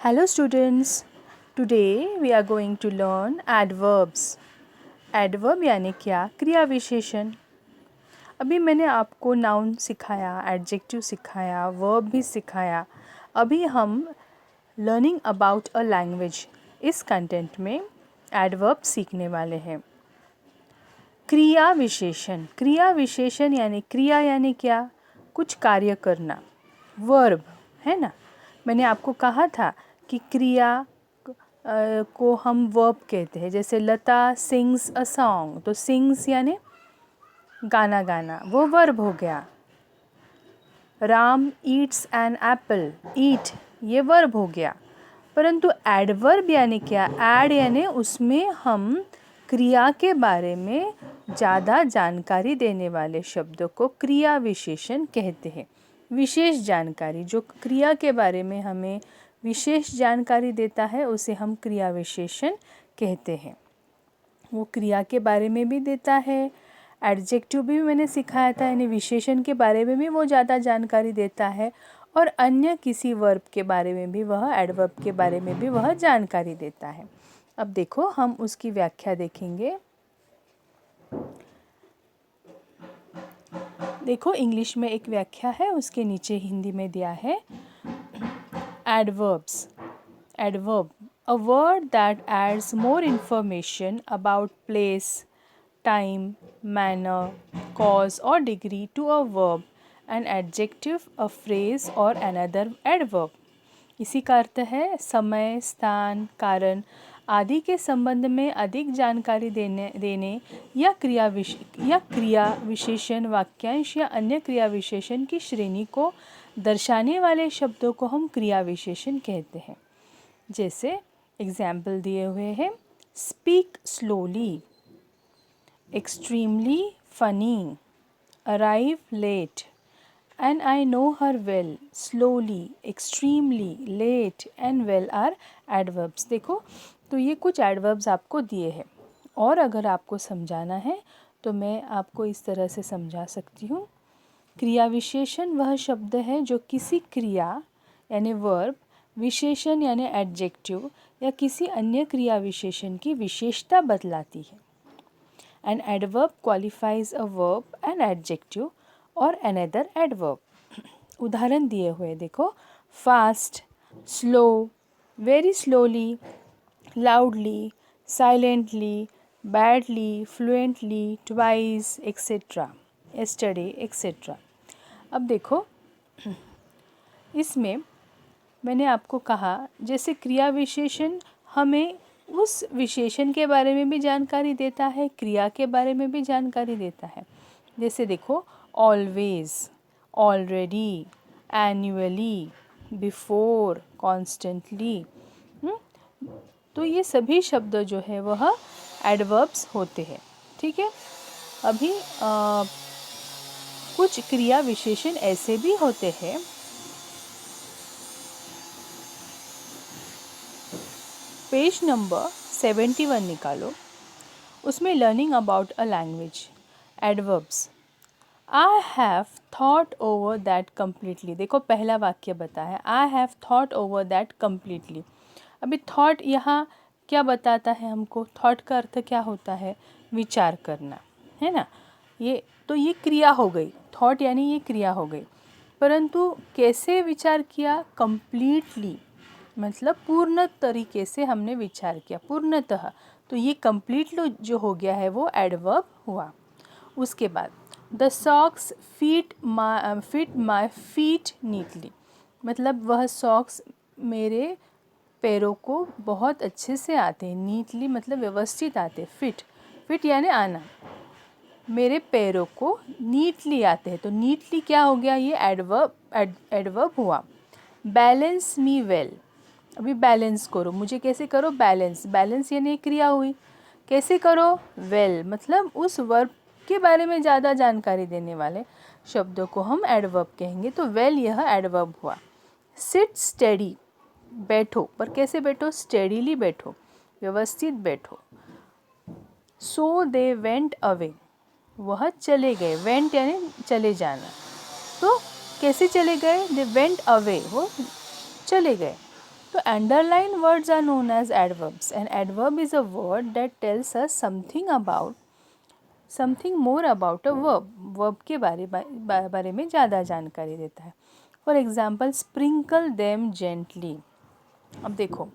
Hello students, today we are going to learn adverbs. Adverb यानी क्या? क्रिया विशेषण. अभी मैंने आपको नाउन सिखाया, एडजेक्टिव सिखाया, वर्ब भी सिखाया. अभी हम लर्निंग अबाउट अ लैंग्वेज इस कंटेंट में एडवर्ब सीखने वाले हैं. क्रिया विशेषण. क्रिया विशेषण यानी क्रिया यानी क्या? कुछ कार्य करना. वर्ब है ना. मैंने आपको कहा था कि क्रिया को हम वर्ब कहते हैं. जैसे लता सिंग्स अ सॉन्ग, तो सिंग्स यानी गाना गाना, वो वर्ब हो गया. राम ईट्स एन एप्पल, ईट ये वर्ब हो गया. परंतु एडवर्ब यानी क्या? एड यानी उसमें हम क्रिया के बारे में ज़्यादा जानकारी देने वाले शब्दों को क्रिया विशेषण कहते हैं. विशेष जानकारी, जो क्रिया के बारे में हमें विशेष जानकारी देता है उसे हम क्रिया विशेषण कहते हैं. वो क्रिया के बारे में भी देता है, एडजेक्टिव भी मैंने सिखाया था, यानी विशेषण के बारे में भी वो ज़्यादा जानकारी देता है, और अन्य किसी वर्ब के बारे में भी, वह एडवर्ब के बारे में भी वह जानकारी देता है. अब देखो हम उसकी व्याख्या देखेंगे. देखो इंग्लिश में एक व्याख्या है, उसके नीचे हिंदी में दिया है. Adverbs. Adverb, a word that adds more information about place, time, manner, cause or degree to a verb. An adjective, a phrase or another adverb. इसी का अर्थ है समय, स्थान, कारण आदि के संबंध में अधिक जानकारी देने या क्रिया विशेषण, वाक्यांश या अन्य क्रिया विशेषण की श्रेणी को दर्शाने वाले शब्दों को हम क्रिया विशेषण कहते हैं. जैसे एग्जाम्पल दिए हुए हैं. Speak slowly, extremely funny, arrive late, and I know her well. Slowly, extremely, late and well are adverbs. देखो तो ये कुछ adverbs आपको दिए हैं, और अगर आपको समझाना है तो मैं आपको इस तरह से समझा सकती हूँ. क्रिया विशेषण वह शब्द है जो किसी क्रिया यानी वर्ब, विशेषण यानी एडजेक्टिव या किसी अन्य क्रिया विशेषण की विशेषता बतलाती है. An adverb qualifies a verb, an adjective और another adverb. उदाहरण दिए हुए देखो. Fast, slow, very slowly, loudly, silently, badly, fluently, twice, etcetera, yesterday, etcetera. अब देखो इसमें मैंने आपको कहा जैसे क्रिया विशेषण हमें उस विशेषण के बारे में भी जानकारी देता है, क्रिया के बारे में भी जानकारी देता है. जैसे देखो always, already, annually, before, constantly. तो ये सभी शब्द जो है वह एडवर्ब्स होते हैं. ठीक है. अभी कुछ क्रिया विशेषण ऐसे भी होते हैं. पेज नंबर 71 निकालो. उसमें learning about a language, adverbs. I have thought over that completely. देखो पहला वाक्य बताया, I have thought over that completely. अभी थॉट यहाँ क्या बताता है हमको? थॉट का अर्थ क्या होता है? विचार करना, है ना. ये क्रिया हो गई. थॉट यानी ये क्रिया हो गई. परंतु कैसे विचार किया? कम्प्लीटली, मतलब पूर्ण तरीके से हमने विचार किया, पूर्णतः. तो ये कम्प्लीटली जो हो गया है वो एडवर्ब हुआ. उसके बाद the socks fit my feet neatly. मतलब वह सॉक्स मेरे पैरों को बहुत अच्छे से आते हैं. नीटली मतलब व्यवस्थित आते. फिट यानी आना. मेरे पैरों को नीटली आते हैं. तो नीटली क्या हो गया? ये एडवर्ब हुआ. Balance me well. अभी बैलेंस करो, मुझे कैसे करो? बैलेंस यानी क्रिया हुई. कैसे करो? वेल मतलब उस वर्ब के बारे में ज़्यादा जानकारी देने वाले शब्दों को हम एडवर्ब कहेंगे. तो वेल यह एडवर्ब हुआ. सिट स्टेडी, बैठो. पर कैसे बैठो? स्टेडीली बैठो, व्यवस्थित बैठो. सो दे वेंट अवे, वह चले गए. वेंट यानी चले जाना. तो कैसे चले गए? दे वेंट अवे, वो चले गए. तो underline words are known as adverbs and adverb is a word that tells us something more about a verb के बारे में ज़्यादा जानकारी देता है. For example sprinkle them gently. अब देखो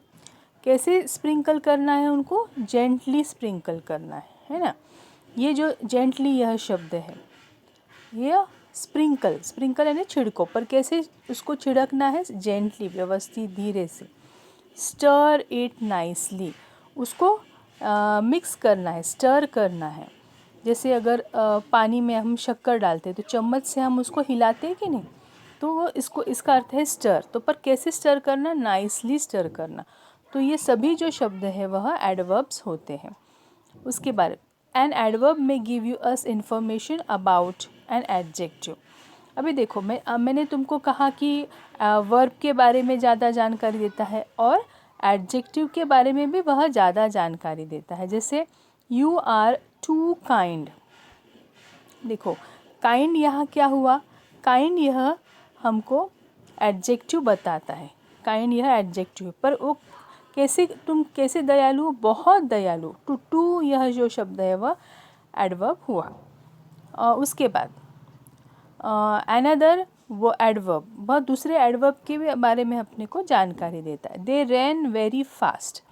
कैसे स्प्रिंकल करना है, उनको जेंटली स्प्रिंकल करना है ना. ये जो जेंटली यह शब्द है, यह स्प्रिंकल यानी छिड़को, पर कैसे उसको छिड़कना है, जेंटली, व्यवस्थित, धीरे से. स्टर इट नाइसली, उसको मिक्स करना है, स्टर करना है. जैसे अगर पानी में हम शक्कर डालते हैं तो चम्मच से हम उसको हिलाते हैं कि नहीं, तो वो इसका अर्थ है स्टर. तो पर कैसे स्टर करना, नाइसली स्टर करना. तो ये सभी जो शब्द है वह एडवर्ब्स होते हैं. उसके बाद एन एडवर्ब में give you us information about an adjective. अभी देखो मैंने तुमको कहा कि वर्ब के बारे में ज़्यादा जानकारी देता है और एडजेक्टिव के बारे में भी वह ज़्यादा जानकारी देता है. जैसे यू आर टू काइंड. देखो काइंड यहाँ क्या हुआ, काइंड यह हमको एडजेक्टिव बताता है. काइंड यह एडजेक्टिव, पर वो तुम कैसे दयालु, बहुत दयालु. टू यह जो शब्द है वह एडवर्ब हुआ. उसके बाद अनदर वो एडवर्ब, वह दूसरे एडवर्ब के भी बारे में अपने को जानकारी देता है. दे रैन वेरी फास्ट,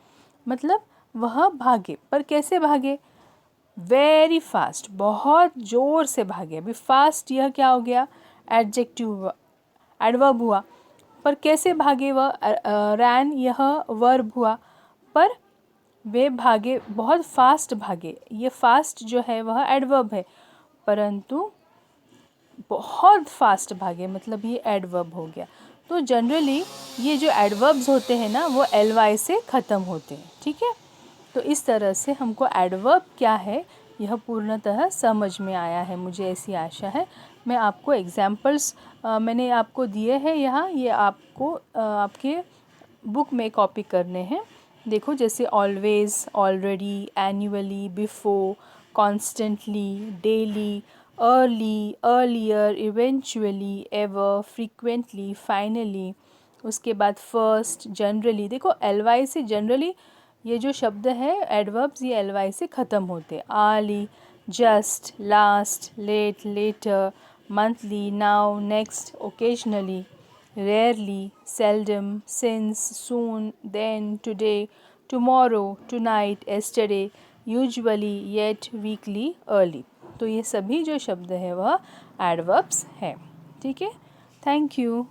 मतलब वह भागे, पर कैसे भागे, वेरी फास्ट, बहुत ज़ोर से भागे. अभी फास्ट यह क्या हो गया, एडजेक्टिव, एडवर्ब हुआ, पर कैसे भागे वह, रैन यह वर्ब हुआ, पर वे भागे, बहुत फास्ट भागे. ये फास्ट जो है वह एडवर्ब है, परंतु बहुत फास्ट भागे मतलब ये एडवर्ब हो गया. तो जनरली ये जो एडवर्ब्स होते हैं ना वो ly से ख़त्म होते हैं. ठीक है, तो इस तरह से हमको एडवर्ब क्या है यह पूर्णतः समझ में आया है, मुझे ऐसी आशा है. मैं आपको एग्जाम्पल्स मैंने आपको दिए हैं यहाँ, ये आपको आपके बुक में कॉपी करने हैं. देखो जैसे always, already, annually, before, constantly, daily, early, earlier, eventually, ever, frequently, finally. उसके बाद फर्स्ट, जनरली. देखो ly से जनरली ये जो शब्द है एडवर्ब्स ये ly से ख़त्म होते हैं. Early, just, last, late, later, monthly, now, next, occasionally, rarely, seldom, since, soon, then, today, tomorrow, tonight, yesterday, usually, yet, weekly, early. तो ये सभी जो शब्द है वह एडवर्ब्स हैं. ठीक है, थैंक यू.